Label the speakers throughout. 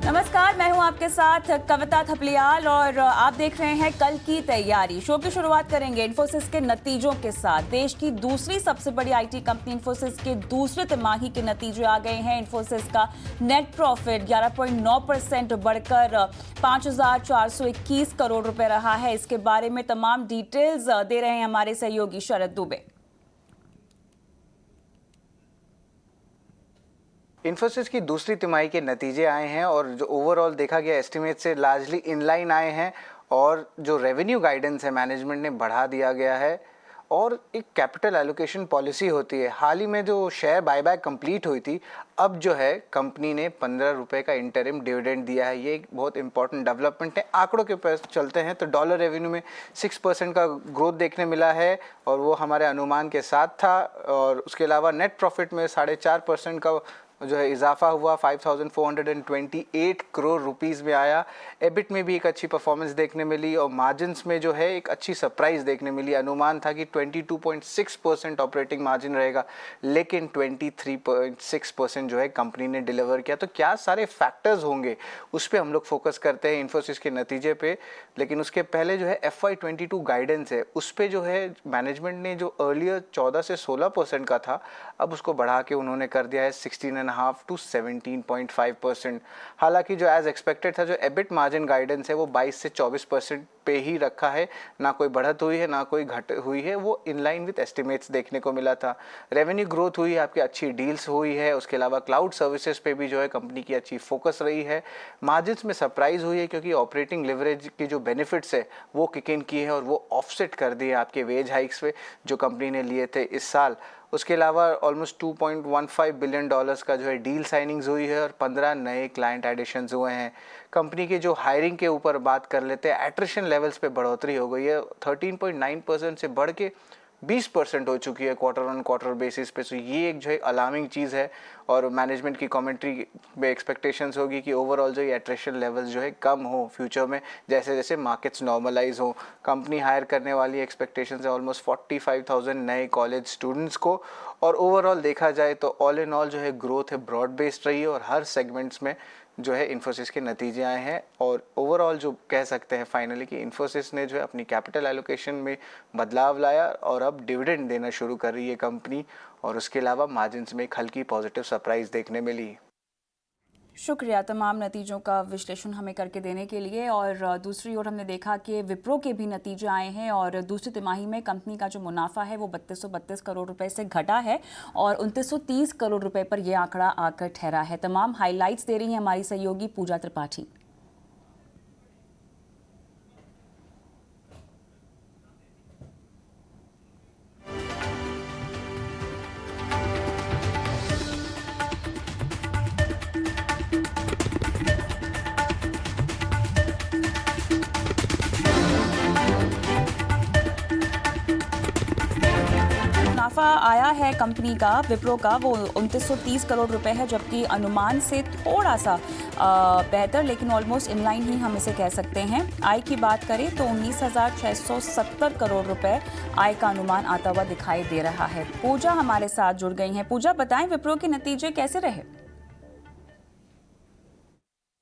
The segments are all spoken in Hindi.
Speaker 1: नमस्कार, मैं हूं आपके साथ कविता थपलियाल और आप देख रहे हैं कल की तैयारी। शो की शुरुआत करेंगे इन्फोसिस के नतीजों के साथ। देश की दूसरी सबसे बड़ी आईटी कंपनी इन्फोसिस के दूसरे तिमाही के नतीजे आ गए हैं। इन्फोसिस का नेट प्रॉफिट 11.9% बढ़कर 5,421 करोड़ रुपए रहा है। इसके बारे में तमाम डिटेल्स दे रहे हैं हमारे सहयोगी शरद दुबे।
Speaker 2: इन्फोसिस की दूसरी तिमाही के नतीजे आए हैं और जो ओवरऑल देखा गया एस्टिमेट से लार्जली इनलाइन आए हैं और जो रेवेन्यू गाइडेंस है मैनेजमेंट ने बढ़ा दिया गया है। और एक कैपिटल एलोकेशन पॉलिसी होती है। हाल ही में जो शेयर बायबैक कंप्लीट हुई थी, अब जो है कंपनी ने 15 रुपये का इंटरिम डिविडेंड दिया है। ये एक बहुत इंपॉर्टेंट डेवलपमेंट है। आंकड़ों के ऊपर चलते हैं तो डॉलर रेवेन्यू में 6% का ग्रोथ देखने मिला है और वो हमारे अनुमान के साथ था। और उसके अलावा नेट प्रॉफिट में 4.5% का जो है इजाफा हुआ, 5,428 करोड़ रुपीस में आया। एबिट में भी एक अच्छी परफॉर्मेंस देखने मिली और मार्जिन्स में जो है एक अच्छी सरप्राइज देखने मिली। अनुमान था कि 22.6% ऑपरेटिंग मार्जिन रहेगा, लेकिन 23.6% जो है कंपनी ने डिलीवर किया। तो क्या सारे फैक्टर्स होंगे उस पर हम लोग फोकस करते हैं इन्फोसिस के नतीजे पे। लेकिन उसके पहले जो है FY22 गाइडेंस है, उस पर जो है मैनेजमेंट ने जो अर्लियर 14 से 16% का था, अब उसको बढ़ा के उन्होंने कर दिया है 16.5 to 17.5%। हालांकि जो एज एक्सपेक्टेड था, जो एबिट मार्जिन गाइडेंस है वो 22 से 24% पे ही रखा है। ना कोई बढ़त हुई है ना कोई घट हुई है, वो इन लाइन विद एस्टिमेट्स देखने को मिला था। रेवेन्यू ग्रोथ हुई है, आपकी अच्छी डील्स हुई है। उसके अलावा क्लाउड सर्विसेज पे भी जो है कंपनी की अच्छी फोकस रही है। मार्जिन्स में सरप्राइज हुई है क्योंकि ऑपरेटिंग लिवरेज की जो बेनिफिट्स है वो किक इन किए हैं और वो ऑफसेट कर दिए आपके वेज हाइक्स पे जो कंपनी ने लिए थे इस साल। उसके अलावा ऑलमोस्ट $2.15 बिलियन का जो है डील साइनिंग्स हुई है और 15 नए क्लाइंट एडिशंस हुए हैं। कंपनी के जो हायरिंग के ऊपर बात कर लेते हैं, एट्रिशन लेवल्स पे बढ़ोतरी हो गई है, 13.9% से बढ़ के 20% हो चुकी है क्वार्टर ऑन क्वार्टर बेसिस पे। तो ये एक जो है अलार्मिंग चीज़ है और मैनेजमेंट की कमेंट्री में एक्सपेक्टेशंस होगी कि ओवरऑल जो ये एट्रिशन लेवल्स जो है कम हो फ्यूचर में, जैसे जैसे मार्केट्स नॉर्मलाइज हो। कंपनी हायर करने वाली एक्सपेक्टेशंस है ऑलमोस्ट 45,000 नए कॉलेज स्टूडेंट्स को। और ओवरऑल देखा जाए तो ऑल इन ऑल जो है ग्रोथ है ब्रॉड बेस्ड रही है और हर सेगमेंट्स में जो है इन्फोसिस के नतीजे आए हैं। और ओवरऑल जो कह सकते हैं फाइनली कि इन्फोसिस ने जो है अपनी कैपिटल एलोकेशन में बदलाव लाया और अब डिविडेंड देना शुरू कर रही है कंपनी। और उसके अलावा मार्जिन्स में एक हल्की पॉजिटिव सरप्राइज देखने मिली।
Speaker 1: शुक्रिया तमाम नतीजों का विश्लेषण हमें करके देने के लिए। और दूसरी ओर हमने देखा कि विप्रो के भी नतीजे आए हैं और दूसरी तिमाही में कंपनी का जो मुनाफा है वो 3232 करोड़ रुपए से घटा है और 2930 करोड़ रुपए पर यह आंकड़ा आकर ठहरा है। तमाम हाइलाइट्स दे रही हैं हमारी सहयोगी पूजा त्रिपाठी। मुनाफा आया है कंपनी का विप्रो का वो 2930 करोड़ रुपए है, जबकि अनुमान से थोड़ा सा बेहतर लेकिन ऑलमोस्ट इनलाइन ही हम इसे कह सकते हैं। आय की बात करें तो 19,670 करोड़ रुपए आय का अनुमान आता हुआ दिखाई दे रहा है। पूजा हमारे साथ जुड़ गई हैं। पूजा, बताएं विप्रो के नतीजे कैसे रहे?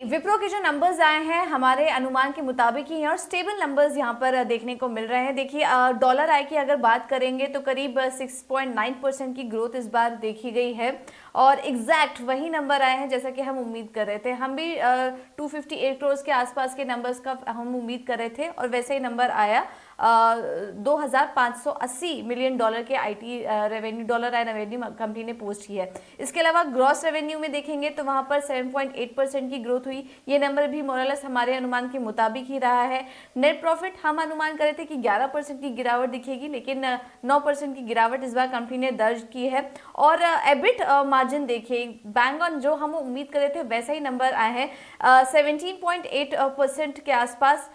Speaker 3: विप्रो के जो नंबर्स आए हैं हमारे अनुमान के मुताबिक ही हैं और स्टेबल नंबर्स यहाँ पर देखने को मिल रहे हैं। देखिए डॉलर आय की अगर बात करेंगे तो करीब 6.9% की ग्रोथ इस बार देखी गई है और एग्जैक्ट वही नंबर आए हैं जैसा कि हम उम्मीद कर रहे थे। हम भी 258 करोड़ के आसपास के नंबर्स का हम उम्मीद कर रहे थे और वैसे ही नंबर आया। 2,580 मिलियन डॉलर के IT revenue, dollar I revenue company ने पोस्ट की है। इसके अलावा ग्रॉस रेवेन्यू में देखेंगे तो वहां पर 7.8% की ग्रोथ हुई। ये नंबर भी मोरलेस हमारे अनुमान के मुताबिक ही रहा है। नेट प्रॉफिट हम अनुमान कर रहे थे कि 11% की गिरावट दिखेगी, लेकिन 9% की गिरावट इस बार कंपनी ने दर्ज की है। और एबिट मार्जिन देखिए, बैंग ऑन जो हम उम्मीद कर रहे थे वैसा ही नंबर आए हैं। 17.8% के आसपास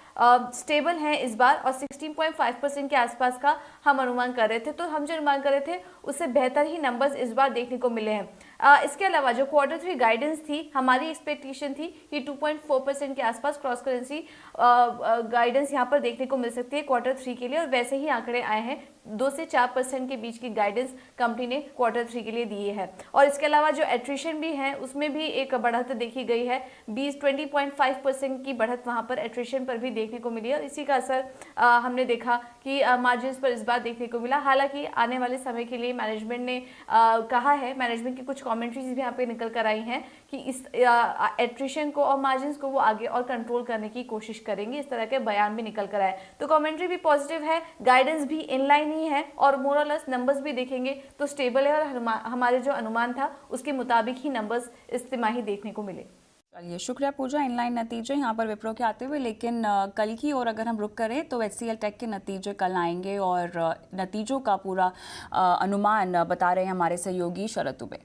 Speaker 3: स्टेबल हैं इस बार और 16.5% के आसपास का हम अनुमान कर रहे थे। तो हम जो अनुमान कर रहे थे उससे बेहतर ही नंबर्स इस बार देखने को मिले हैं। इसके अलावा जो Q3 गाइडेंस थी, हमारी एक्सपेक्टेशन थी कि 2.4% के आसपास क्रॉस करेंसी गाइडेंस यहाँ पर देखने को मिल सकती है Q3 के लिए और वैसे ही आंकड़े आए हैं 2 से 4% के बीच की गाइडेंस कंपनी ने क्वार्टर 3 के लिए दी है। और इसके अलावा जो एट्रिशन भी है उसमें भी एक बढ़त देखी गई है, 20.5% की बढ़त वहां पर एट्रिशन पर भी देखने को मिली है। इसी का असर हमने देखा कि मार्जिन्स पर इस बार देखने को मिला। हालांकि आने वाले समय के लिए मैनेजमेंट ने कहा है, मैनेजमेंट की कुछ कमेंट्रीज भी यहाँ पे निकल कर आई हैं कि इस एट्रिशन को और मार्जिन्स को वो आगे और कंट्रोल करने की कोशिश करेंगे, इस तरह के बयान भी निकल कर आए। तो कमेंट्री भी पॉजिटिव है, गाइडेंस भी इनलाइन ही है और मोर और लेस नंबर्स भी देखेंगे तो स्टेबल है और हमारे जो अनुमान था उसके मुताबिक ही नंबर्स इस तिमाही देखने को मिले।
Speaker 1: चलिए, शुक्रिया पूजा। इनलाइन नतीजे यहाँ पर विप्रो के आते हुए, लेकिन कल की ओर अगर हम रुक करें तो HCL टेक के नतीजे कल आएंगे और नतीजों का पूरा अनुमान बता रहे हैं हमारे सहयोगी शरद दुबे।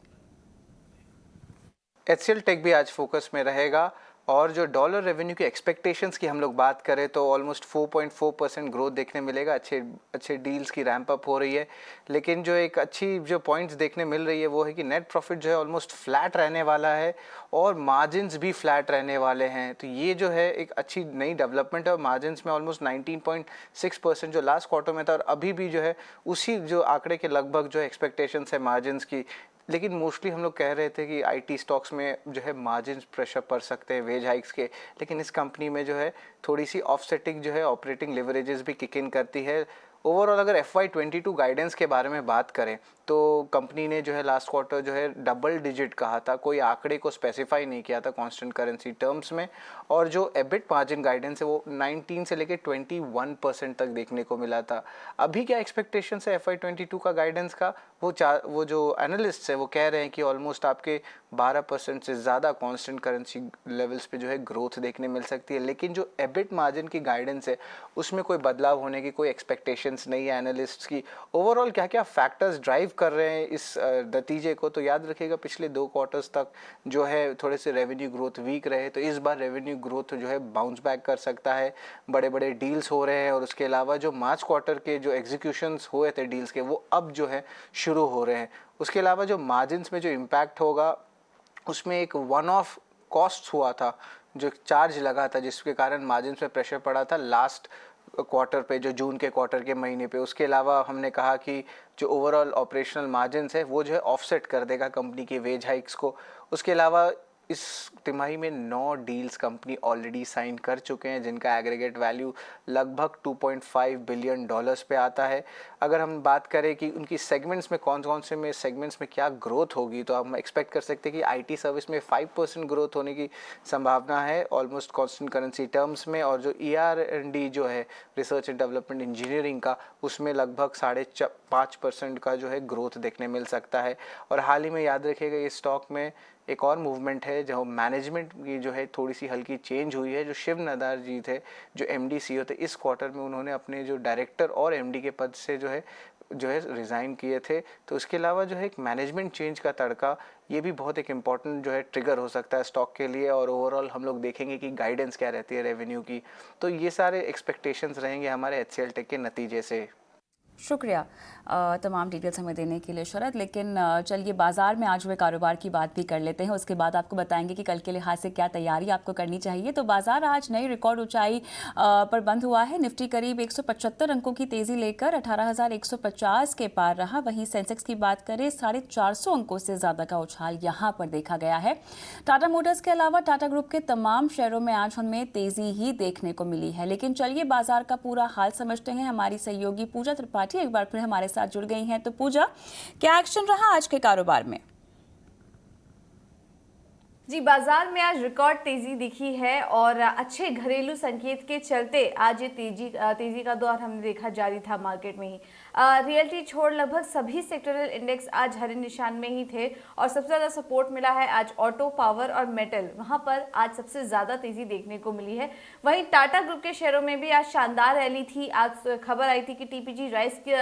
Speaker 2: HCL टेक भी आज फोकस में रहेगा और जो डॉलर रेवेन्यू की एक्सपेक्टेशंस की हम लोग बात करें तो ऑलमोस्ट 4.4% ग्रोथ देखने मिलेगा। अच्छे डील्स की रैंप अप हो रही है, लेकिन जो एक अच्छी जो पॉइंट्स देखने मिल रही है वो है कि नेट प्रॉफिट जो है ऑलमोस्ट फ्लैट रहने वाला है और मार्जिन्स भी फ्लैट रहने वाले हैं। तो ये जो है एक अच्छी नई डेवलपमेंट है और मार्जिन्स में ऑलमोस्ट 19.6% जो लास्ट क्वार्टर में था और अभी भी जो है उसी जो आंकड़े के लगभग जो एक्सपेक्टेशंस है मार्जिन्स की। लेकिन मोस्टली हम लोग कह रहे थे कि आईटी स्टॉक्स में जो है मार्जिन प्रेशर पड़ सकते हैं वेज हाइक्स के, लेकिन इस कंपनी में जो है थोड़ी सी ऑफसेटिंग जो है ऑपरेटिंग लिवरेजेस भी किक इन करती है। ओवरऑल अगर FY22 गाइडेंस के बारे में बात करें तो कंपनी ने जो है लास्ट क्वार्टर जो है डबल डिजिट कहा था, कोई आंकड़े को स्पेसिफाई नहीं किया था कांस्टेंट करेंसी टर्म्स में, और जो एबिट मार्जिन गाइडेंस है वो 19 से लेकर 21% तक देखने को मिला था। अभी क्या एक्सपेक्टेशन है FY22 का गाइडेंस का, वो जो एनालिस्ट है वो कह रहे हैं कि ऑलमोस्ट आपके 12% से ज़्यादा कांस्टेंट करेंसी लेवल्स पे जो है ग्रोथ देखने मिल सकती है। लेकिन जो एबिट मार्जिन की गाइडेंस है उसमें कोई बदलाव होने की कोई एक्सपेक्टेशंस नहीं है एनालिस्ट्स की। ओवरऑल क्या क्या फैक्टर्स ड्राइव कर रहे हैं इस नतीजे को, तो याद रखिएगा पिछले 2 क्वार्टर्स तक जो है थोड़े से रेवेन्यू ग्रोथ वीक रहे, तो इस बार रेवेन्यू ग्रोथ जो है बाउंस बैक कर सकता है। बड़े बड़े डील्स हो रहे हैं और उसके अलावा जो मार्च क्वार्टर के जो एग्जीक्यूशंस हुए थे डील्स के वो अब जो है शुरू हो रहे हैं। उसके अलावा जो मार्जिन्स में जो इम्पैक्ट होगा उसमें एक वन ऑफ कॉस्ट हुआ था, जो चार्ज लगा था जिसके कारण मार्जिन्स में प्रेशर पड़ा था लास्ट क्वार्टर पे, जो जून के क्वार्टर के महीने पे। उसके अलावा हमने कहा कि जो ओवरऑल ऑपरेशनल मार्जिन्स है वो जो है ऑफसेट कर देगा कंपनी के वेज हाइक्स को। उसके अलावा इस तिमाही में 9 डील्स कंपनी ऑलरेडी साइन कर चुके हैं जिनका एग्रीगेट वैल्यू लगभग $2.5 बिलियन पे आता है। अगर हम बात करें कि उनकी सेगमेंट्स में कौन से में सेगमेंट्स में क्या ग्रोथ होगी, तो हम एक्सपेक्ट कर सकते हैं कि आईटी सर्विस में 5% ग्रोथ होने की संभावना है ऑलमोस्ट कांस्टेंट करेंसी टर्म्स में, और जो ER&D जो है रिसर्च एंड डेवलपमेंट इंजीनियरिंग का, उसमें लगभग 5.5% का जो है ग्रोथ देखने मिल सकता है। और हाल ही में याद रखिएगा ये स्टॉक में एक और मूवमेंट है जो मैनेजमेंट की जो है थोड़ी सी हल्की चेंज हुई है। जो शिव नदार जी थे जो MD CEO थे, इस क्वार्टर में उन्होंने अपने जो डायरेक्टर और MD के पद से जो है रिज़ाइन किए थे। तो इसके अलावा जो है एक मैनेजमेंट चेंज का तड़का, ये भी बहुत एक इम्पॉर्टेंट जो है ट्रिगर हो सकता है स्टॉक के लिए। और ओवरऑल हम लोग देखेंगे कि गाइडेंस क्या रहती है रेवेन्यू की। तो ये सारे एक्सपेक्टेशंस रहेंगे हमारे HCL टेक के नतीजे से।
Speaker 1: शुक्रिया तमाम डिटेल्स हमें देने के लिए शरद। लेकिन चलिए बाजार में आज हुए कारोबार की बात भी कर लेते हैं, उसके बाद आपको बताएंगे कि कल के लिहाज से क्या तैयारी आपको करनी चाहिए। तो बाजार आज नई रिकॉर्ड ऊंचाई पर बंद हुआ है। निफ्टी करीब 175 अंकों की तेजी लेकर 18,150 के पार रहा। वहीं सेंसेक्स की बात करें 450 अंकों से ज़्यादा का उछाल यहाँ पर देखा गया है। टाटा मोटर्स के अलावा टाटा ग्रुप के तमाम शेयरों में आज हमें तेजी ही देखने को मिली है। लेकिन चलिए बाजार का पूरा हाल समझते हैं। हमारी सहयोगी पूजा त्रिपाठी एक बार फिर हमारे साथ जुड़ गई हैं। तो पूजा, क्या एक्शन रहा आज के कारोबार में?
Speaker 3: जी, बाजार में आज रिकॉर्ड तेजी दिखी है और अच्छे घरेलू संकेत के चलते आज ये तेजी का दौर हमने देखा जारी था मार्केट में ही। रियल्टी छोड़ लगभग सभी सेक्टरल इंडेक्स आज हरे निशान में ही थे और सबसे ज़्यादा सपोर्ट मिला है आज ऑटो, पावर और मेटल, वहां पर आज सबसे ज़्यादा तेजी देखने को मिली है। वहीं टाटा ग्रुप के शेयरों में भी आज शानदार रैली थी। आज खबर आई थी कि TPG राइस की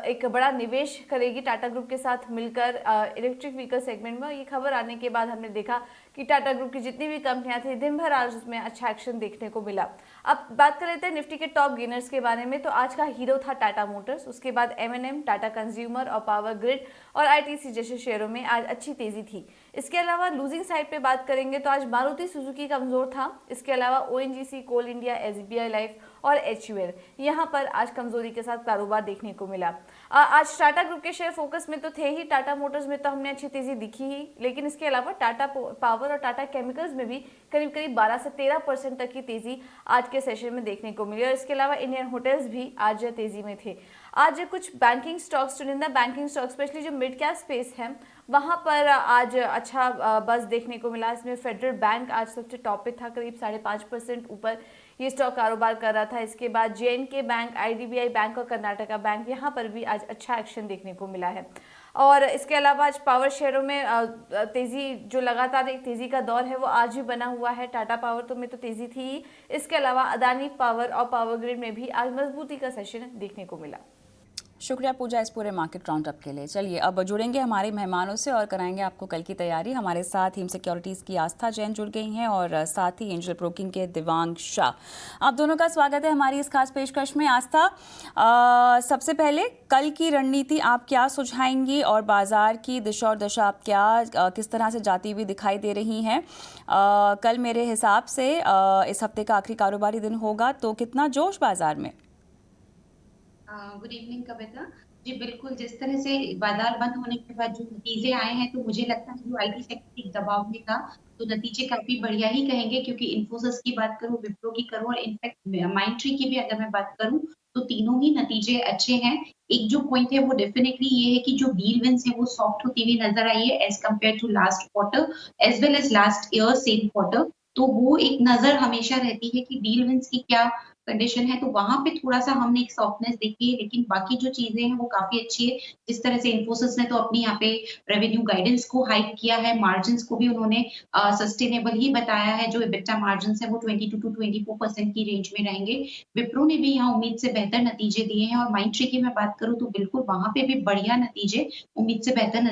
Speaker 3: एक बड़ा निवेश करेगी टाटा ग्रुप के साथ मिलकर इलेक्ट्रिक व्हीकल सेगमेंट में। ये खबर आने के बाद हमने देखा कि टाटा ग्रुप की जितनी भी कंपनियां थी दिन भर आज उसमें अच्छा एक्शन देखने को मिला। अब बात कर लेते हैं निफ्टी के टॉप गेनर्स के बारे में। तो आज का हीरो था टाटा मोटर्स, उसके बाद M&M, टाटा कंज्यूमर और पावर ग्रिड और ITC जैसे शेयरों में आज अच्छी तेजी थी। इसके अलावा लूजिंग साइड पे बात करेंगे तो आज मारुति सुजुकी कमजोर था। इसके अलावा ओएनजीसी, कोल इंडिया, एसबीआई लाइफ और एचयूएल यहाँ पर आज कमजोरी के साथ कारोबार देखने को मिला। आज टाटा ग्रुप के शेयर फोकस में तो थे ही। टाटा मोटर्स में तो हमने अच्छी तेजी दिखी ही, लेकिन इसके अलावा टाटा पावर और टाटा केमिकल्स में भी करीब करीब 12 से 13% तक की तेजी आज के सेशन में देखने को मिली। और इसके अलावा इंडियन होटल्स भी आज तेजी में थे। आज कुछ बैंकिंग स्टॉक्स, चुनिंदा बैंकिंग स्टॉक, स्पेशली जो मिड कैप स्पेस है वहां पर आज अच्छा बस देखने को मिला। इसमें फेडरल बैंक आज सबसे टॉप पे था, करीब 5.5% ऊपर ये स्टॉक कारोबार कर रहा था। इसके बाद जेएनके बैंक, आईडीबीआई बैंक और कर्नाटका बैंक, यहाँ पर भी आज अच्छा एक्शन देखने को मिला है। और इसके अलावा आज पावर शेयरों में तेजी, जो लगातार एक तेजी का दौर है वो आज भी बना हुआ है। टाटा पावर तो में तो तेजी थी ही। इसके अलावा अदानी पावर और पावर ग्रिड में भी आज मजबूती का सेशन देखने को मिला।
Speaker 1: शुक्रिया पूजा इस पूरे मार्केट राउंडअप के लिए। चलिए अब जुड़ेंगे हमारे मेहमानों से और कराएंगे आपको कल की तैयारी। हमारे साथ हिम सिक्योरिटीज़ की आस्था जैन जुड़ गई हैं और साथ ही एंजल ब्रोकिंग के दिवांग शाह। आप दोनों का स्वागत है हमारी इस खास पेशकश में। आस्था, सबसे पहले कल की रणनीति आप क्या सुझाएंगी और बाजार की दिशा और दशा आप किस तरह से जाती हुई दिखाई दे रही हैं? कल मेरे हिसाब से इस हफ्ते का आखिरी कारोबारी दिन होगा, तो कितना जोश बाजार में?
Speaker 4: Good evening Kavita ji. बिल्कुल, जिस तरह से बाजार बंद होने के बाद जो नतीजे आए हैं, तो मुझे लगता है जो आईटी सेक्टर एक दबाव में था, तो नतीजे काफी बढ़िया ही कहेंगे, क्योंकि इन्फोसिस की बात करूं, विप्रो की करूं और इनफैक्ट माइंडट्री की भी अगर मैं बात करूं, तो तीनों ही नतीजे अच्छे हैं। एक जो पॉइंट है वो डेफिनेटली ये है कि जो डील विंस है वो सॉफ्ट होती हुई नजर आई है as compared to last quarter as well as last year same quarter. तो वो एक नजर हमेशा रहती है कि डील विंस की क्या कंडीशन है, तो वहां पे थोड़ा सा हमने एक सॉफ्टनेस देखी है, लेकिन बाकी जो चीजें हैं वो काफी अच्छी है। जिस तरह से इन्फोसिस ने तो अपनी यहाँ पे रेवेन्यू गाइडेंस को हाइक किया है, मार्जिन को भी उन्होंने सस्टेनेबल ही बताया है। जो EBITDA मार्जिन है वो 22 to 24% की रेंज में रहेंगे। विप्रो ने भी यहाँ उम्मीद से बेहतर नतीजे दिए हैं। और माइंडट्री की मैं बात करूँ तो बिल्कुल वहां पे भी बढ़िया नतीजे, उम्मीद से बेहतर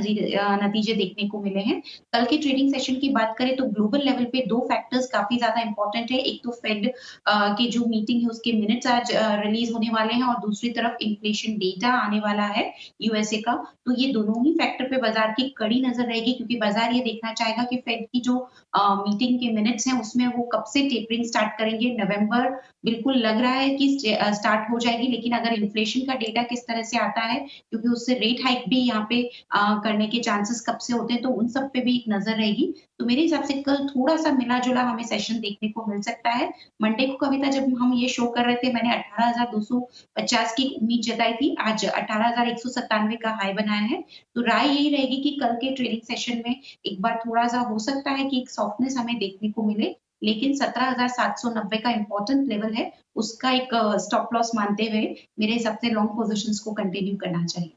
Speaker 4: नतीजे देखने को मिले हैं। कल के ट्रेडिंग सेशन की बात करें तो ग्लोबल लेवल पे दो फैक्टर्स काफी ज्यादा इंपॉर्टेंट है। एक तो फेड के जो मीटिंग है उसके मिनट्स आज रिलीज होने वाले हैं, और दूसरी तरफ इन्फ्लेशन डेटा आने वाला है यूएसए का। तो ये दोनों ही फैक्टर पे बाजार की कड़ी नजर रहेगी, क्योंकि बाजार ये देखना चाहेगा कि फेड की जो मीटिंग के मिनट्स हैं उसमें वो कब से टेपरिंग स्टार्ट करेंगे। नवंबर बिल्कुल लग रहा है कि स्टार्ट हो जाएगी, लेकिन अगर इन्फ्लेशन का डेटा किस तरह से आता है, क्योंकि उससे रेट हाइक भी यहाँ पे करने के चांसेस कब से होते हैं, तो उन सब पे भी एक नजर रहेगी। तो मेरे हिसाब से कल थोड़ा सा मिला जुला हमें सेशन देखने को मिल सकता है। मंडे को कविता जब हम ये शो कर रहे थे, मैंने 18,250 की उम्मीद जताई थी, आज 18,197 का हाई बनाया है। तो राय यही रहेगी कि कल के ट्रेडिंग सेशन में एक बार थोड़ा सा हो सकता है कि एक सॉफ्टनेस हमें देखने को मिले, लेकिन 17,790 का इंपॉर्टेंट लेवल है, उसका एक स्टॉप लॉस मानते हुए मेरे हिसाब से लॉन्ग पोजीशंस को कंटिन्यू करना चाहिए।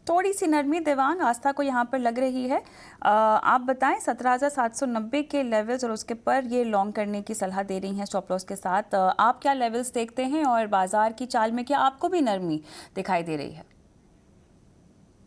Speaker 1: थोड़ी सी नरमी दिवांग आस्था को यहाँ पर लग रही है। आप बताएं 17,790 के लेवल्स और उसके पर ये लॉन्ग करने की सलाह दे रही हैं स्टॉप लॉस के साथ। आप क्या लेवल्स देखते हैं और बाजार की चाल में क्या आपको भी नरमी दिखाई दे रही है?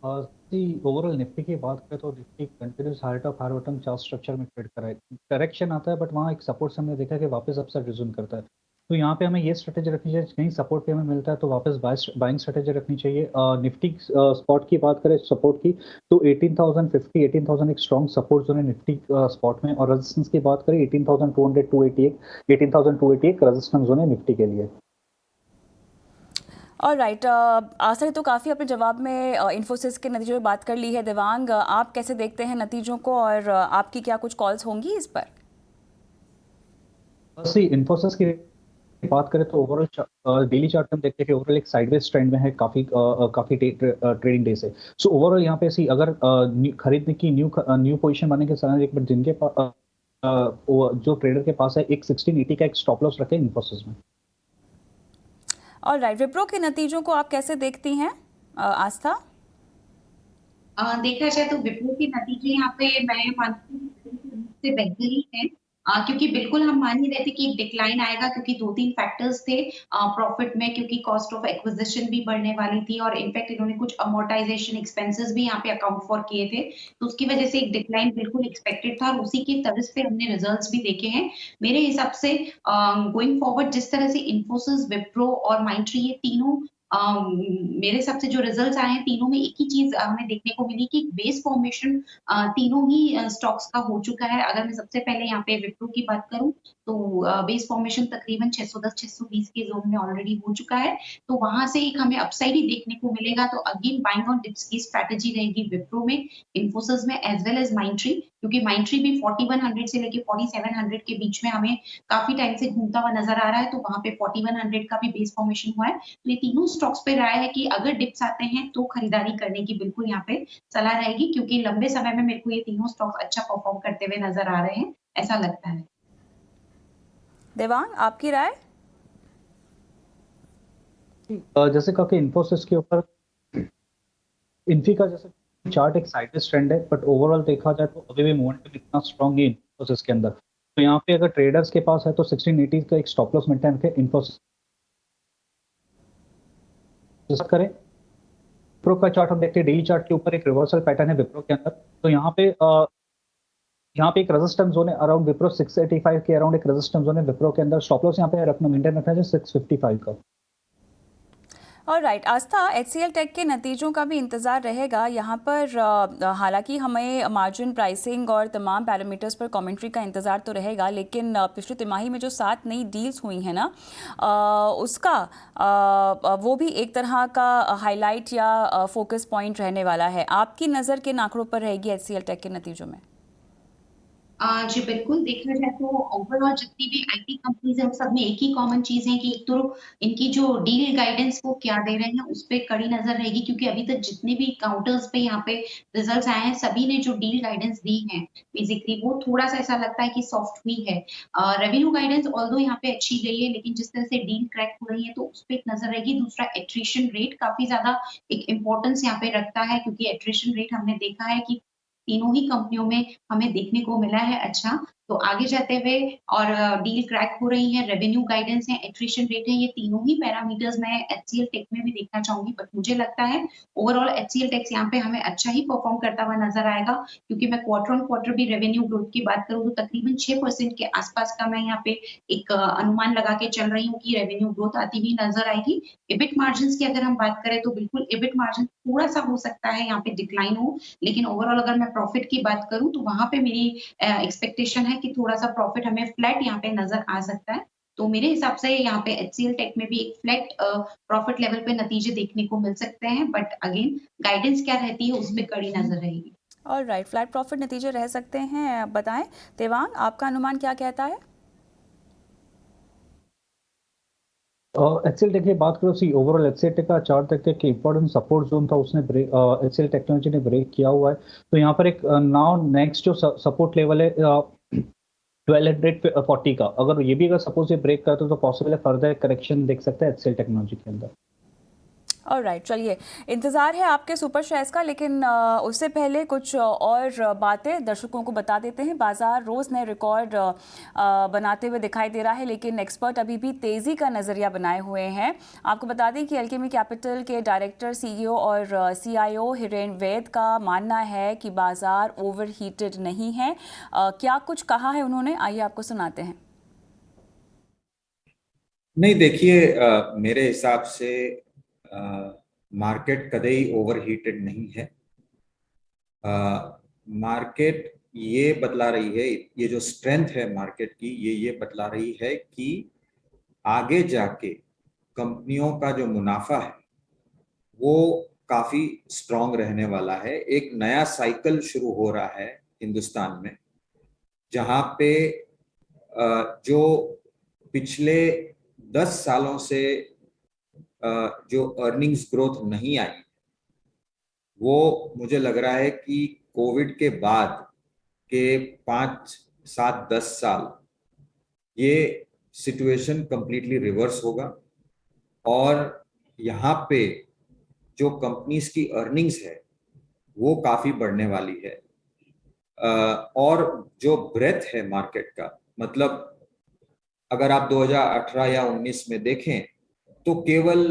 Speaker 5: ओवरऑल निफ्टी की बात करें तो Nifty continuous high top high bottom chart structure में ट्रेड कर रहा है। करेक्शन आता है बट वहाँ एक सपोर्ट से हमने देखा कि वापस अपसाइड रिज्यूम करता है। तो यहाँ पे हमें ये स्ट्रेटेजी रखनी चाहिए, कहीं सपोर्ट पे हमें मिलता है तो वापस बाइंग स्ट्रेटेजी रखनी चाहिए। निफ्टी स्पॉट की बात करें सपोर्ट की तो 18,050 18,000 एक स्ट्रॉन्ग सपोर्ट जोन है निफ्टी स्पॉट में। और रेजिस्टेंस की बात करें 18,200 288 18,288 रेजिस्टेंस जोन है निफ्टी के लिए।
Speaker 1: ऑलराइट, आशा ने तो काफ़ी अपने जवाब में इन्फोसिस के नतीजों में बात कर ली है। दिवांग, आप कैसे देखते हैं नतीजों को और आपकी क्या कुछ कॉल्स होंगी इस पर?
Speaker 5: इन्फोसिस की बात करें तो ओवरऑल डेली चार्ट में देखते हैं कि ओवरऑल एक साइडवेज ट्रेंड में है काफी ट्रेडिंग डे से। सो ओवरऑल यहाँ पे अगर खरीदने की न्यू पोजीशन बनने के समय एक बार जिनके पास जो ट्रेडर के पास है एक 1680 का एक स्टॉप लॉस रखें इन्फोसिस में।
Speaker 1: ऑलराइट, विप्रो के नतीजों को आप कैसे देखती हैं आस्था?
Speaker 4: देखा जाए तो विप्रो के नतीजे यहाँ पे मैं मानती हूँ से बेहतर ही है, क्योंकि बिल्कुल हम मान ही रहे थे कि एक डिक्लाइन आएगा, क्योंकि 2-3 फैक्टर्स थे प्रॉफिट में, क्योंकि कॉस्ट ऑफ एक्विजिशन भी बढ़ने वाली थी और इनफैक्ट इन्होंने कुछ अमोर्टाइजेशन एक्सपेंसेस भी यहाँ पे अकाउंट फॉर किए थे, तो उसकी वजह से एक डिक्लाइन बिल्कुल एक्सपेक्टेड था और उसी के तर्ज पे हमने रिजल्ट्स भी देखे हैं। मेरे हिसाब से गोइंग फॉरवर्ड जिस तरह से इन्फोसिस, विप्रो और माइंडट्री ये तीनों मेरे हिसाब से जो रिजल्ट्स आए हैं तीनों में एक ही चीज हमें देखने को मिली कि बेस फॉर्मेशन तीनों ही स्टॉक्स का हो चुका है। अगर मैं सबसे पहले यहाँ पे विप्रो की बात करूं तो बेस फॉर्मेशन तकरीबन 610-620 के जोन में ऑलरेडी हो चुका है, तो वहां से एक हमें अपसाइड ही देखने को मिलेगा। तो अगेन बाइंग ऑन डिप्स की स्ट्रैटेजी रहेगी विप्रो में, इन्फोसिस में एज वेल एज माइंडट्री, क्योंकि माइंडट्री भी 4100 से लेके 4700 के बीच में हमें काफी टाइम से घूमता हुआ नजर आ रहा है, तो वहां पे 4100 का भी बेस फॉर्मेशन हुआ है। तो ये तीनों स्टॉक्स पे राय है कि अगर डिप्स आते हैं तो खरीदारी करने की बिल्कुल यहाँ पे सलाह रहेगी, क्योंकि लंबे समय में मेरे को ये तीनों स्टॉक्स अच्छा परफॉर्म करते हुए नजर आ रहे हैं, ऐसा लगता है।
Speaker 1: देवांग, आपकी राय?
Speaker 5: जैसे कहा कि इन्फोसिस के ऊपर इन्फी का जैसे चार्ट एक साइडवेज ट्रेंड है, बट ओवरऑल देखा जाए तो अभी भी मोमेंटम इतना स्ट्रांग है इन्फोसिस के अंदर। तो यहाँ पे अगर ट्रेडर्स के पास है तो 1680 का एक स्टॉप लॉस मेंटेन करके इन्फोसिस करें। विप्रो का चार्ट हम देखते हैं, डेली चार्ट के ऊपर एक रिवर्सल पैटर्न है विप्रो के अंदर। तो यहाँ पे एक रेजिस्टेंस जोन है अराउंड विप्रो 685 के अराउंड, एक रेजिस्टेंस जोन है विप्रो के अंदर। स्टॉप लॉस यहाँ पे रखना मेंटेन रखना है 655 का।
Speaker 1: और राइट आस्था, HCL टेक के नतीजों का भी इंतज़ार रहेगा यहाँ पर। हालांकि हमें मार्जिन, प्राइसिंग और तमाम पैरामीटर्स पर कमेंट्री का इंतज़ार तो रहेगा, लेकिन पिछली तिमाही में जो 7 नई डील्स हुई हैं ना, उसका वो भी एक तरह का हाईलाइट या फोकस पॉइंट रहने वाला है। आपकी नज़र किन आंकड़ों पर रहेगी HCL टेक के नतीजों में?
Speaker 4: जी बिल्कुल, देखा जाए तो ओवरऑल जितनी भी आईटी कंपनीज है उन सब में एक ही कॉमन चीज है कि एक तो इनकी जो डील गाइडेंस वो क्या दे रहे हैं उस पे कड़ी नजर रहेगी, क्योंकि अभी तक जितने भी काउंटर्स पे यहाँ पे रिजल्ट्स आए हैं सभी ने जो डील गाइडेंस दी है बेसिकली वो थोड़ा सा ऐसा लगता है कि सॉफ्ट हुई है। रेवेन्यू गाइडेंस ऑल्दो यहाँ पे अच्छी गई है, लेकिन जिस तरह से डील क्रैक हो रही है तो उस पर एक नजर रहेगी। दूसरा, एट्रिशन रेट काफी ज्यादा एक इम्पोर्टेंस यहाँ पे रखता है, क्योंकि एट्रिशन रेट हमने देखा है कि तीनों ही कंपनियों में हमें देखने को मिला है अच्छा। तो आगे जाते हुए और डील क्रैक हो रही है, रेवेन्यू गाइडेंस है, एट्रिशन रेट है, ये तीनों ही पैरामीटर्स मैं HCL टेक में भी देखना चाहूंगी। बट मुझे लगता है ओवरऑल HCL टेक यहाँ पे हमें अच्छा ही परफॉर्म करता हुआ नजर आएगा, क्योंकि मैं क्वार्टर ऑन क्वार्टर भी रेवेन्यू ग्रोथ की बात करूँ तो तकरीबन 6% के आसपास का मैं यहाँ पे एक अनुमान लगा के चल रही हूँ कि रेवेन्यू ग्रोथ आती हुई नजर आएगी। इबिट मार्जिन की अगर हम बात करें तो बिल्कुल इबिट मार्जिन थोड़ा सा हो सकता है यहाँ पे डिक्लाइन हो, लेकिन ओवरऑल अगर मैं प्रॉफिट की बात करूं तो वहां पे मेरी एक्सपेक्टेशन है कि थोड़ा सा प्रॉफिट हमें फ्लैट यहाँ पे नजर आ सकता है। तो मेरे हिसाब से यहाँ पे HCL टेक में भी एक फ्लैट प्रॉफिट लेवल पे नतीजे देखने को मिल सकते हैं, बट अगेन गाइडेंस क्या रहती है उस पर कड़ी नजर रहेगी।
Speaker 1: और राइट, फ्लैट प्रॉफिट नतीजे रह सकते हैं। बताएं देवांग, आपका अनुमान क्या कहता है?
Speaker 5: HCL टेक की बात करो, सी ओवरऑल HCL टेक का चार्ट देखते हैं कि इंपॉर्टेंट सपोर्ट जोन था उसने HCL टेक्नोलॉजी ने ब्रेक किया हुआ है। तो यहाँ पर एक नाउ नेक्स्ट जो सपोर्ट लेवल है 1240 का, अगर ये भी अगर सपोज ये ब्रेक करते तो पॉसिबल है फर्दर करेक्शन देख सकते हैं HCL टेक्नोलॉजी के अंदर।
Speaker 1: और राइट, चलिए इंतज़ार है आपके सुपर शेयर्स का, लेकिन उससे पहले कुछ और बातें दर्शकों को बता देते हैं। बाजार रोज़ नए रिकॉर्ड बनाते हुए दिखाई दे रहा है, लेकिन एक्सपर्ट अभी भी तेज़ी का नज़रिया बनाए हुए हैं। आपको बता दें कि अल्केमी कैपिटल के डायरेक्टर, CEO और CIO हिरेन वैद का मानना है कि बाजार ओवर हीटेड नहीं है। क्या कुछ कहा है उन्होंने, आइए आपको सुनाते हैं।
Speaker 6: नहीं, देखिए, मेरे हिसाब से मार्केट कदई ओवरहीटेड नहीं है। मार्केट ये बतला रही है, ये जो स्ट्रेंथ है मार्केट की ये बतला रही है कि आगे जाके कंपनियों का जो मुनाफा है वो काफी स्ट्रांग रहने वाला है। एक नया साइकिल शुरू हो रहा है हिंदुस्तान में, जहां पे जो पिछले 10 सालों से जो अर्निंग्स ग्रोथ नहीं आई, वो मुझे लग रहा है कि कोविड के बाद के 5, 7, 10 साल ये सिचुएशन कंप्लीटली रिवर्स होगा और यहाँ पे जो कंपनीज की अर्निंग्स है वो काफी बढ़ने वाली है। और जो ब्रेथ है मार्केट का, मतलब अगर आप 2018 या 19 में देखें तो केवल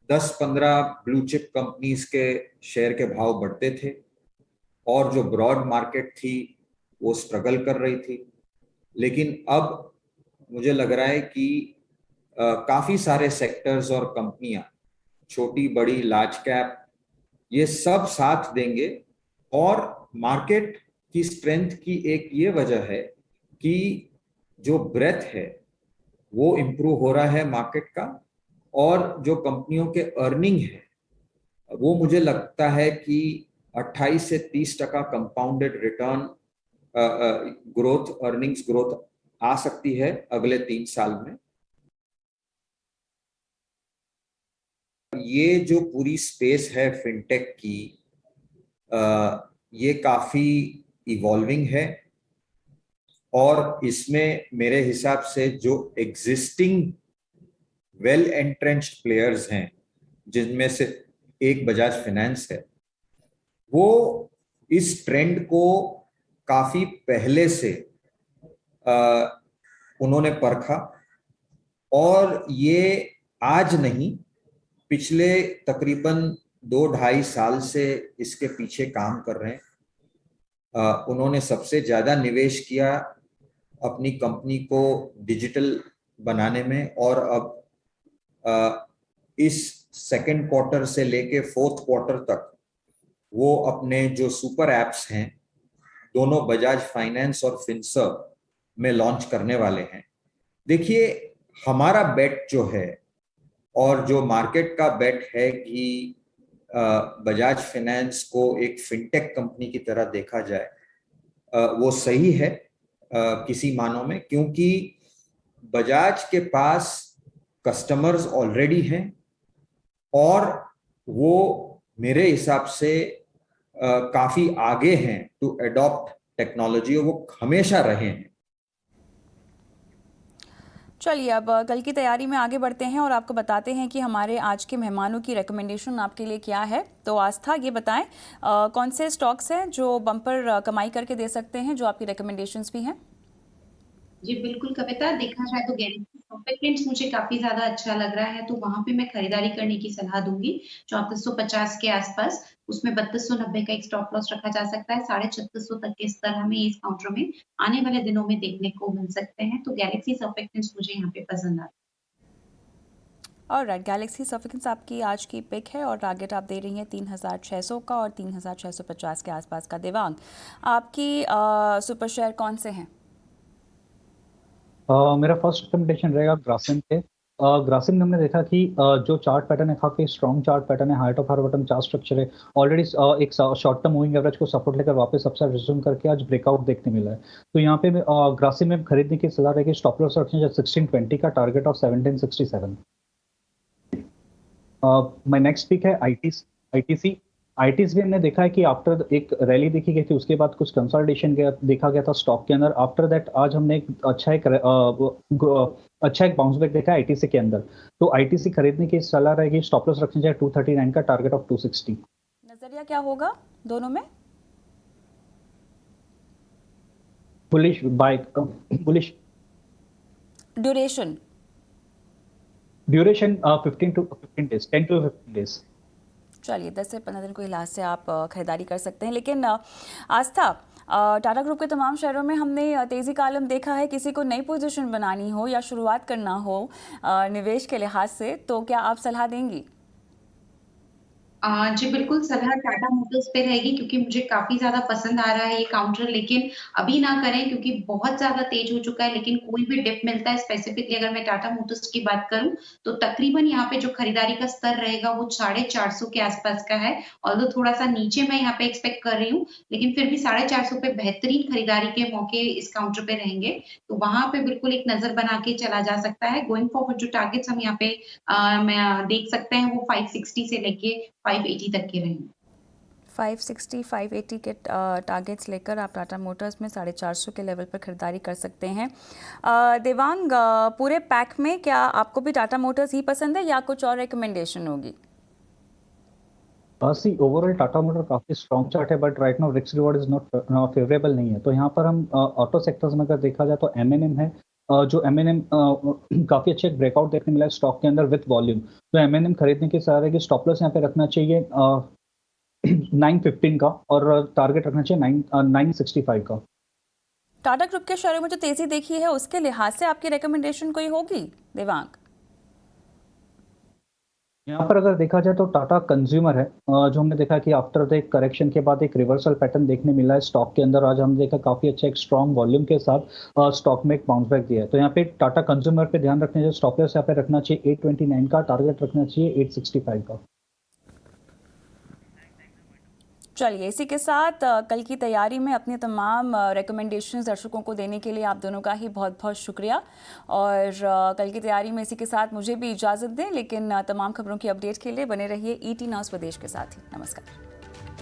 Speaker 6: 10-15 ब्लू चिप कंपनीज के शेयर के भाव बढ़ते थे और जो ब्रॉड मार्केट थी वो स्ट्रगल कर रही थी। लेकिन अब मुझे लग रहा है कि काफी सारे सेक्टर्स और कंपनियां, छोटी बड़ी लार्ज कैप, ये सब साथ देंगे। और मार्केट की स्ट्रेंथ की एक ये वजह है कि जो ब्रेथ है वो इम्प्रूव हो रहा है मार्केट का, और जो कंपनियों के अर्निंग है वो मुझे लगता है कि 28 से 30% compounded return growth, earnings growth आ सकती है अगले 3 साल में। ये जो पूरी स्पेस है फिनटेक की, ये काफी इवॉल्विंग है, और इसमें मेरे हिसाब से जो एग्जिस्टिंग वेल एंट्रेंच्ड प्लेयर्स हैं, जिनमें से एक बजाज फाइनेंस है, वो इस ट्रेंड को काफी पहले से उन्होंने परखा, और ये आज नहीं, पिछले तकरीबन 2-2.5 साल से इसके पीछे काम कर रहे हैं। उन्होंने सबसे ज्यादा निवेश किया अपनी कंपनी को डिजिटल बनाने में, और अब इस सेकेंड क्वार्टर से लेके फोर्थ क्वार्टर तक वो अपने जो सुपर एप्स हैं दोनों बजाज फाइनेंस और फिनसर्व में लॉन्च करने वाले हैं। देखिए, हमारा बेट जो है और जो मार्केट का बेट है कि बजाज फाइनेंस को एक फिनटेक कंपनी की तरह देखा जाए, वो सही है किसी मानों में, क्योंकि बजाज के पास कस्टमर्स ऑलरेडी हैं, और वो मेरे हिसाब से काफी आगे हैं टू अडॉप्ट टेक्नोलॉजी, और वो हमेशा रहे हैं।
Speaker 1: चलिए अब कल की तैयारी में आगे बढ़ते हैं और आपको बताते हैं कि हमारे आज के मेहमानों की रिकमेंडेशन आपके लिए क्या है। तो आस्था, ये बताएं कौन से स्टॉक्स हैं जो बम्पर कमाई करके दे सकते हैं, जो आपकी रिकमेंडेशंस भी हैं।
Speaker 4: जी बिल्कुल कविता, देखा जाए तो गैलेक्सी सॉफ्टवेयर मुझे काफी ज्यादा अच्छा लग रहा है, तो वहां पे मैं खरीदारी करने की सलाह दूंगी 3450 के आसपास। उसमें 3290 का एक स्टॉप लॉस रखा जा सकता है। 3650 तक के स्तर हमें इस काउंटर में आने वाले दिनों में देखने को मिल सकते हैं, तो गैलेक्सी सॉफ्टवेयर मुझे यहाँ पे पसंद आता है।
Speaker 1: और गैलेक्सी सॉफ्टवेयर आपकी आज की पिक है और टारगेट आप दे रही हैं 3600 का और 3650 के आसपास का। देवांग, आपकी सुपर शेयर कौन से हैं?
Speaker 5: मेरा फर्स्ट रिकमेंडेशन रहेगा ग्रासिम पे। ग्रासिम में हमने देखा कि जो चार्ट पैटर्न है काफी स्ट्रॉन्ग चार्ट पैटर्न है, height of her button chart structure है, ऑलरेडी एक शॉर्ट टर्म मूविंग एवरेज को सपोर्ट लेकर वापस अपसाइड रिज्यूम करके आज ब्रेकआउट देखने मिला है। तो यहाँ पे ग्रासिम में खरीदने की सलाह रहेगी। स्टॉप लॉस रखें 1620 का, target of 1767। My next pick है आईटीसी। आईटीसी भी हमने देखा है कि आफ्टर एक रैली देखी गई थी, उसके बाद कुछ कंसोलिडेशन देखा गया था स्टॉक के अंदर। आफ्टर दैट आज हमने एक अच्छा एक बाउंस बैक देखा है आईटीसी के अंदर। तो आईटीसी खरीदने की सलाह रहेगी। स्टॉप लॉस रखने चाहिए 239 का, टारगेट ऑफ 260।
Speaker 1: नजरिया क्या होगा दोनों में?
Speaker 5: Bullish buy, bullish.
Speaker 1: Duration
Speaker 5: 15 to 15 days, 10 to 15 days।
Speaker 1: चलिए 10 से 15 दिन को इलाज से आप खरीदारी कर सकते हैं। लेकिन आस्था, टाटा ग्रुप के तमाम शेयरों में हमने तेज़ी का आलम देखा है। किसी को नई पोजीशन बनानी हो या शुरुआत करना हो निवेश के लिहाज से, तो क्या आप सलाह देंगी?
Speaker 4: जी बिल्कुल, सलाह टाटा मोटर्स पे रहेगी, क्योंकि मुझे काफी ज्यादा पसंद आ रहा है ये काउंटर। लेकिन अभी ना करें क्योंकि बहुत ज्यादा तेज हो चुका है। लेकिन कोई भी डिप मिलता है, स्पेसिफिकली अगर मैं टाटा मोटर्स की बात करूं, तो तकरीबन यहाँ पे जो खरीदारी का स्तर रहेगा वो 450 के आसपास का है। और थोड़ा सा नीचे मैं यहाँ पे एक्सपेक्ट कर रही हूँ, लेकिन फिर भी 450 पे बेहतरीन खरीदारी के मौके इस काउंटर पे रहेंगे। तो वहां पे बिल्कुल एक नजर बना के चला जा सकता है। गोइंग फॉरवर्ड जो टारगेट्स हम यहाँ पे मैं देख सकते हैं वो 560 से लेके 580 तक के रहेंगे।
Speaker 1: 560, 580 के टारगेट्स लेकर आप टाटा मोटर्स में 450 के लेवल पर खरीदारी कर सकते हैं। देवांग, पूरे पैक में क्या आपको भी टाटा मोटर्स ही पसंद है या कुछ और रिकमेंडेशन होगी?
Speaker 5: सी ओवरऑल टाटा मोटर काफी स्ट्रॉन्ग चार्ट है, but right now risk reward is not favourable नहीं है। तो यहाँ पर हम ऑटो सेक्टर्स में अगर देखा जाए तो एमएनएम है। जो एमएनएम काफी अच्छे ब्रेकआउट देखने मिला है स्टॉक के अंदर विद वॉल्यूम। तो एमएनएम खरीदने की सलाह है कि स्टॉप लॉस यहाँ पे रखना चाहिए 915 का, और टारगेट रखना चाहिए 965 का।
Speaker 1: टाटा ग्रुप के शेयरों में जो तेजी देखी है उसके लिहाज से आपकी रिकमेंडेशन कोई होगी देवांग?
Speaker 5: यहाँ पर अगर देखा जाए तो टाटा कंज्यूमर है, जो हमने देखा कि आफ्टर द करेक्शन के बाद एक रिवर्सल पैटर्न देखने मिला है स्टॉक के अंदर। आज हमने देखा काफी अच्छा एक स्ट्रॉन्ग वॉल्यूम के साथ स्टॉक में एक बाउंस बैक दिया है। तो यहाँ पे टाटा कंज्यूमर पे ध्यान रखने जो स्टॉप लॉस यहाँ पे रखना चाहिए 829 का, टारगेट रखना चाहिए 865 का।
Speaker 1: चलिए, इसी के साथ कल की तैयारी में अपनी तमाम रिकमेंडेशंस दर्शकों को देने के लिए आप दोनों का ही बहुत बहुत शुक्रिया। और कल की तैयारी में इसी के साथ मुझे भी इजाज़त दें, लेकिन तमाम खबरों की अपडेट के लिए बने रहिए ET नाउ स्वदेश के साथ ही। नमस्कार।